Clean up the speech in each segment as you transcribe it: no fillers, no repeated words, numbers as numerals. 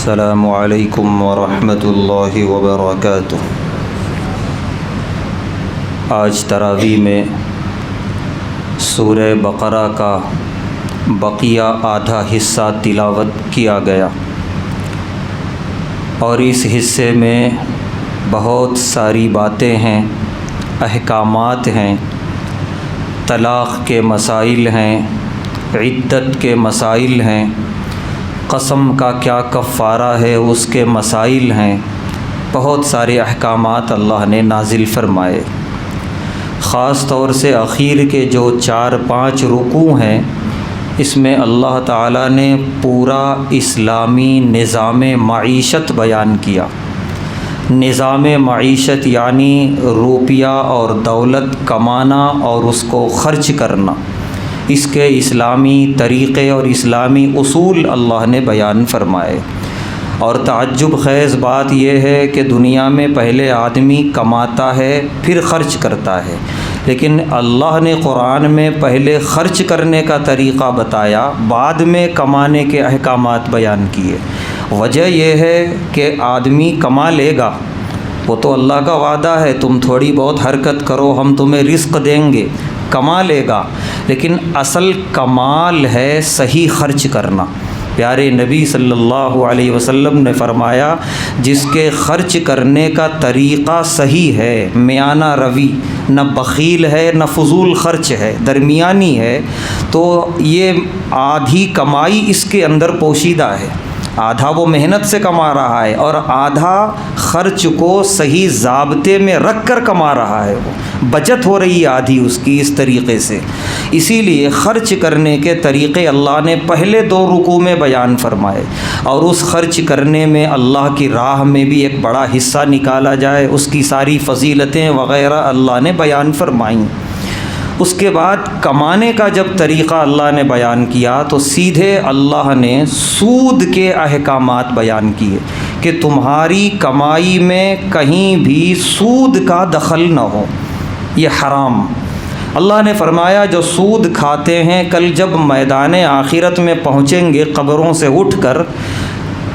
السلام علیکم ورحمۃ اللہ وبرکاتہ۔ آج تراویح میں سورہ بقرہ کا بقیہ آدھا حصہ تلاوت کیا گیا اور اس حصے میں بہت ساری باتیں ہیں، احکامات ہیں، طلاق کے مسائل ہیں، عدت کے مسائل ہیں، قسم کا کیا کفارہ ہے اس کے مسائل ہیں، بہت سارے احکامات اللہ نے نازل فرمائے۔ خاص طور سے اخیر کے جو 4-5 رکوع ہیں، اس میں اللہ تعالیٰ نے پورا اسلامی نظام معیشت بیان کیا۔ نظام معیشت یعنی روپیہ اور دولت کمانا اور اس کو خرچ کرنا، اس کے اسلامی طریقے اور اسلامی اصول اللہ نے بیان فرمائے۔ اور تعجب خیز بات یہ ہے کہ دنیا میں پہلے آدمی کماتا ہے پھر خرچ کرتا ہے، لیکن اللہ نے قرآن میں پہلے خرچ کرنے کا طریقہ بتایا، بعد میں کمانے کے احکامات بیان کیے۔ وجہ یہ ہے کہ آدمی کما لے گا، وہ تو اللہ کا وعدہ ہے، تم تھوڑی بہت حرکت کرو ہم تمہیں رزق دیں گے، کما لے گا، لیکن اصل کمال ہے صحیح خرچ کرنا۔ پیارے نبی صلی اللہ علیہ وسلم نے فرمایا، جس کے خرچ کرنے کا طریقہ صحیح ہے، میانہ روی، نہ بخیل ہے نہ فضول خرچ ہے، درمیانی ہے، تو یہ آدھی کمائی اس کے اندر پوشیدہ ہے۔ آدھا وہ محنت سے کما رہا ہے اور آدھا خرچ کو صحیح ضابطے میں رکھ کر کما رہا ہے، وہ بچت ہو رہی ہے آدھی اس کی اس طریقے سے۔ اسی لیے خرچ کرنے کے طریقے اللہ نے پہلے 2 رکوع میں بیان فرمائے، اور اس خرچ کرنے میں اللہ کی راہ میں بھی ایک بڑا حصہ نکالا جائے، اس کی ساری فضیلتیں وغیرہ اللہ نے بیان فرمائیں۔ اس کے بعد کمانے کا جب طریقہ اللہ نے بیان کیا تو سیدھے اللہ نے سود کے احکامات بیان کیے کہ تمہاری کمائی میں کہیں بھی سود کا دخل نہ ہو، یہ حرام۔ اللہ نے فرمایا جو سود کھاتے ہیں کل جب میدان آخرت میں پہنچیں گے قبروں سے اٹھ کر،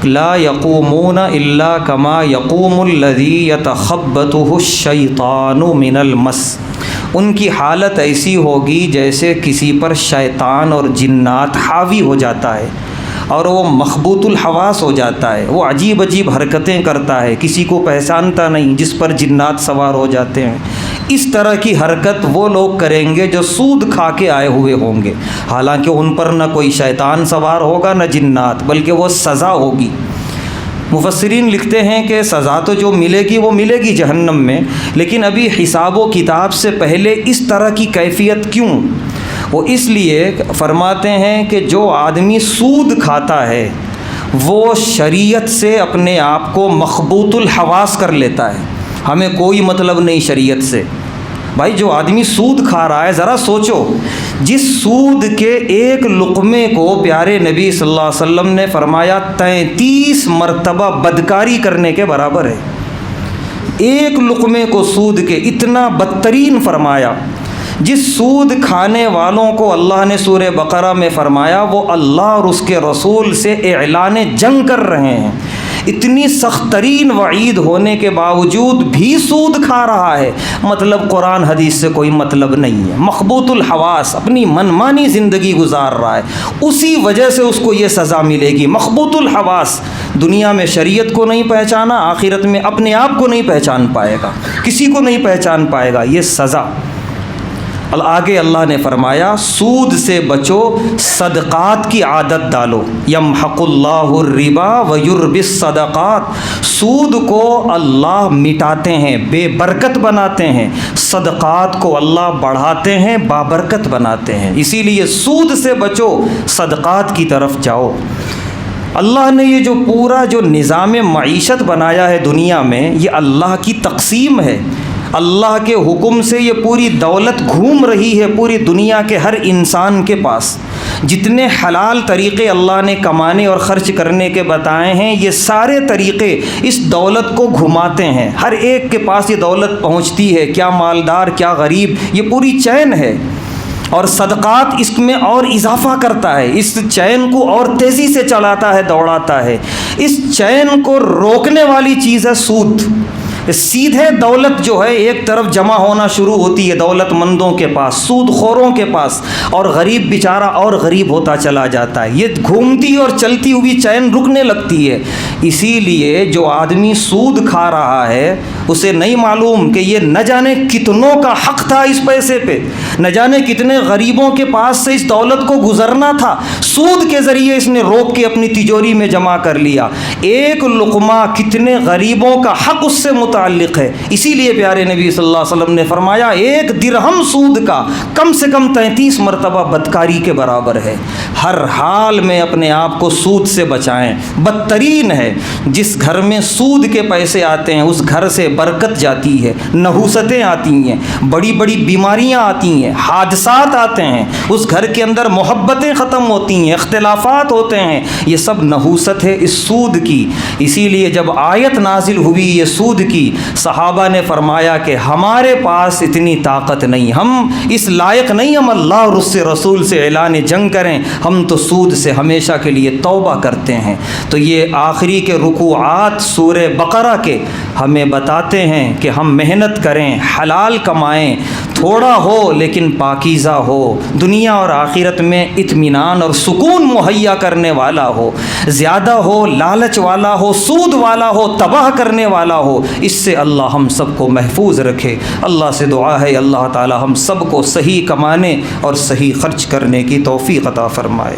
لا یقومون الا کما یقوم الذی یتخبطہ الشیطان من المس، ان کی حالت ایسی ہوگی جیسے کسی پر شیطان اور جنات حاوی ہو جاتا ہے اور وہ مخبوط الحواس ہو جاتا ہے، وہ عجیب عجیب حرکتیں کرتا ہے، کسی کو پہچانتا نہیں، جس پر جنات سوار ہو جاتے ہیں۔ اس طرح کی حرکت وہ لوگ کریں گے جو سود کھا کے آئے ہوئے ہوں گے، حالانکہ ان پر نہ کوئی شیطان سوار ہوگا نہ جنات، بلکہ وہ سزا ہوگی۔ مفسرین لکھتے ہیں کہ سزا تو جو ملے گی وہ ملے گی جہنم میں، لیکن ابھی حساب و کتاب سے پہلے اس طرح کی کیفیت کیوں؟ وہ اس لیے فرماتے ہیں کہ جو آدمی سود کھاتا ہے وہ شریعت سے اپنے آپ کو مخبوط الحواس کر لیتا ہے، ہمیں کوئی مطلب نہیں شریعت سے۔ بھائی جو آدمی سود کھا رہا ہے، ذرا سوچو، جس سود کے ایک لقمے کو پیارے نبی صلی اللہ علیہ وسلم نے فرمایا 33 مرتبہ بدکاری کرنے کے برابر ہے، ایک لقمے کو سود کے اتنا بدترین فرمایا۔ جس سود کھانے والوں کو اللہ نے سورہ بقرہ میں فرمایا وہ اللہ اور اس کے رسول سے اعلان جنگ کر رہے ہیں، اتنی سخت ترین وعید ہونے کے باوجود بھی سود کھا رہا ہے، مطلب قرآن حدیث سے کوئی مطلب نہیں ہے، مخبوط الحواس اپنی منمانی زندگی گزار رہا ہے، اسی وجہ سے اس کو یہ سزا ملے گی۔ مخبوط الحواس، دنیا میں شریعت کو نہیں پہچانا، آخرت میں اپنے آپ کو نہیں پہچان پائے گا، کسی کو نہیں پہچان پائے گا، یہ سزا۔ آگے اللہ نے فرمایا سود سے بچو، صدقات کی عادت ڈالو، یمحق اللہ الربا ویربی الصدقات، سود کو اللہ مٹاتے ہیں، بے برکت بناتے ہیں، صدقات کو اللہ بڑھاتے ہیں، بابرکت بناتے ہیں، اسی لیے سود سے بچو، صدقات کی طرف جاؤ۔ اللہ نے یہ جو پورا جو نظام معیشت بنایا ہے دنیا میں، یہ اللہ کی تقسیم ہے، اللہ کے حکم سے یہ پوری دولت گھوم رہی ہے پوری دنیا کے ہر انسان کے پاس۔ جتنے حلال طریقے اللہ نے کمانے اور خرچ کرنے کے بتائے ہیں، یہ سارے طریقے اس دولت کو گھماتے ہیں، ہر ایک کے پاس یہ دولت پہنچتی ہے، کیا مالدار کیا غریب، یہ پوری چین ہے۔ اور صدقات اس میں اور اضافہ کرتا ہے، اس چین کو اور تیزی سے چلاتا ہے، دوڑاتا ہے۔ اس چین کو روکنے والی چیز ہے سود۔ سیدھے دولت جو ہے ایک طرف جمع ہونا شروع ہوتی ہے دولت مندوں کے پاس، سود خوروں کے پاس، اور غریب بیچارہ اور غریب ہوتا چلا جاتا ہے۔ یہ گھومتی اور چلتی ہوئی چین رکنے لگتی ہے۔ اسی لیے جو آدمی سود کھا رہا ہے اسے نہیں معلوم کہ یہ نہ جانے کتنوں کا حق تھا اس پیسے پہ، نہ جانے کتنے غریبوں کے پاس سے اس دولت کو گزرنا تھا، سود کے ذریعے اس نے روک کے اپنی تجوری میں جمع کر لیا۔ ایک لقمہ کتنے غریبوں کا حق اس سے متعلق ہے۔ اسی لیے پیارے نبی صلی اللہ علیہ وسلم نے فرمایا ایک درہم سود کا کم سے کم 33 مرتبہ بدکاری کے برابر ہے۔ ہر حال میں اپنے آپ کو سود سے بچائیں۔ بدترین ہے جس گھر میں سود کے پیسے آتے ہیں اس گھر سے برکت جاتی ہے، نحوستیں آتی ہیں، بڑی بڑی بیماریاں آتی ہیں، حادثات آتے ہیں، اس گھر کے اندر محبتیں ختم ہوتی ہیں، اختلافات ہوتے ہیں۔ یہ سب نحوست ہے اس سود کی۔ اسی لیے جب آیت نازل ہوئی یہ سود کی، صحابہ نے فرمایا کہ ہمارے پاس اتنی طاقت نہیں، ہم اس لائق نہیں ہم اللہ اور اس سے رسول سے اعلان جنگ کریں، ہم تو سود سے ہمیشہ کے لیے توبہ کرتے ہیں۔ تو یہ آخری کے رکوعات سورہ بقرہ کے ہمیں بتاتے ہیں کہ ہم محنت کریں، حلال کمائیں، تھوڑا ہو لیکن پاکیزہ ہو، دنیا اور آخرت میں اطمینان اور سکون مہیا کرنے والا ہو، زیادہ ہو لالچ والا ہو، سود والا ہو، تباہ کرنے والا ہو، اس سے اللہ ہم سب کو محفوظ رکھے۔ اللہ سے دعا ہے اللہ تعالی ہم سب کو صحیح کمانے اور صحیح خرچ کرنے کی توفیق عطا فرمائے۔